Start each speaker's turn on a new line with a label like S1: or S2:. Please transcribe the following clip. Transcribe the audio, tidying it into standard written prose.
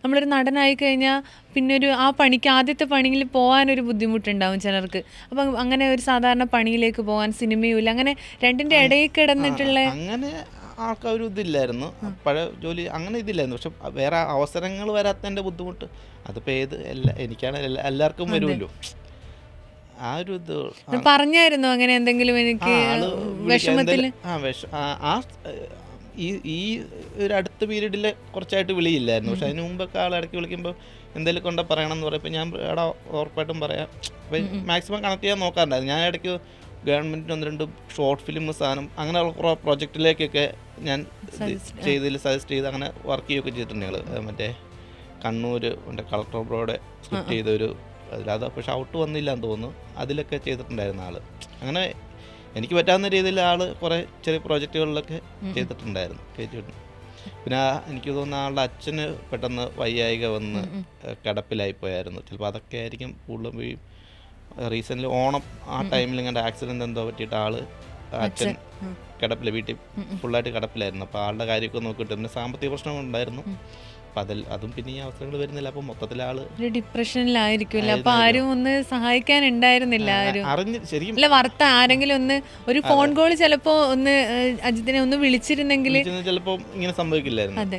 S1: നമ്മളൊരു നടനായി കഴിഞ്ഞാൽ പിന്നെ ആ പണിക്ക് ആദ്യത്തെ പണിയിൽ പോകാനൊരു ബുദ്ധിമുട്ടുണ്ടാവും ചിലർക്ക്. അപ്പം അങ്ങനെ ഒരു സാധാരണ പണിയിലേക്ക് പോകാൻ സിനിമയും ഇല്ല, അങ്ങനെ രണ്ടിൻ്റെ ഇടയിൽ കിടന്നിട്ടുള്ള
S2: അങ്ങനെ ആൾക്കാർ ഇതില്ലായിരുന്നു, പഴയ ജോലി അങ്ങനെ ഇതില്ലായിരുന്നു. പക്ഷെ വേറെ അവസരങ്ങൾ വരാത്തതിൻ്റെ ബുദ്ധിമുട്ട് അതിപ്പോൾ എനിക്കാണ് എല്ലാവർക്കും വരുമല്ലോ. ആ ഒരു ഇത്
S1: പറഞ്ഞായിരുന്നു അങ്ങനെ എന്തെങ്കിലും എനിക്ക് വിഷമത്തിൽ.
S2: ഈ ഒരു അടുത്ത പീരീഡിൽ കുറച്ചായിട്ട് വിളിയില്ലായിരുന്നു. പക്ഷെ അതിന് മുമ്പൊക്കെ ആൾ ഇടയ്ക്ക് വിളിക്കുമ്പോൾ എന്തെങ്കിലും കൊണ്ട് പറയണം എന്ന് പറയുമ്പോൾ ഞാൻ എടാ ഉറപ്പായിട്ടും പറയാം. അപ്പം മാക്സിമം കണക്ട് ചെയ്യാൻ നോക്കാറുണ്ടായിരുന്നു. ഞാൻ ഇടയ്ക്ക് ഗവൺമെൻറ്റിന് 1-2 ഷോർട്ട് ഫിലിം സാധനം അങ്ങനെയുള്ള കുറേ പ്രോജക്റ്റിലേക്കൊക്കെ ഞാൻ സജസ്റ്റ് ചെയ്ത് അങ്ങനെ വർക്ക് ചെയ്യുകയൊക്കെ ചെയ്തിട്ടുണ്ട്. ഞങ്ങൾ മറ്റേ കണ്ണൂർ മറ്റേ കളക്ടർ ബ്രോയുടെ സ്ക്രിപ്റ്റ് ചെയ്തൊരു അതിലത് പക്ഷെ ഔട്ട് വന്നില്ല എന്ന് തോന്നുന്നു. അതിലൊക്കെ ചെയ്തിട്ടുണ്ടായിരുന്ന ആൾ. അങ്ങനെ എനിക്ക് പറ്റാവുന്ന രീതിയിൽ ആൾ കുറേ ചെറിയ പ്രോജക്റ്റുകളിലൊക്കെ ചെയ്തിട്ടുണ്ടായിരുന്നു, കയറ്റിയിട്ടുണ്ട്. പിന്നെ എനിക്ക് തോന്നുന്ന ആളുടെ അച്ഛന് പെട്ടെന്ന് വയ്യായിക വന്ന് കിടപ്പിലായിപ്പോയായിരുന്നു. ചിലപ്പോൾ അതൊക്കെ ആയിരിക്കും കൂടുതലും. ഈ റീസെൻ്റ്ലി ഓണം ആ ടൈമിൽ ഇങ്ങനെ ആക്സിഡൻറ്റ് എന്തോ പറ്റിയിട്ട് അച്ഛൻ വീട്ടിൽ ഫുള്ളായിട്ട് കിടപ്പിലായിരുന്നു. അപ്പോൾ ആളുടെ കാര്യമൊക്കെ നോക്കിയിട്ട് പിന്നെ സാമ്പത്തിക പ്രശ്നങ്ങളുണ്ടായിരുന്നു. അപ്പം അതും പിന്നെ ഈ അവസരങ്ങൾ വരുന്നില്ല. അപ്പം മൊത്തത്തിൽ
S1: ഡിപ്രഷനിലായിരിക്കുമല്ലോ. അപ്പൊ ആരും ഒന്ന് സഹായിക്കാൻ ഉണ്ടായിരുന്നില്ല.
S2: ശരിക്കും
S1: വാർത്ത ആരെങ്കിലും ഒന്ന് ഒരു ഫോൺ കോൾ ചിലപ്പോ ഒന്ന് അജിത്തിനെ ഒന്ന് വിളിച്ചിരുന്നെങ്കിൽ
S2: ചിലപ്പോൾ ഇങ്ങനെ സംഭവിക്കില്ലായിരുന്നു.
S1: അതെ.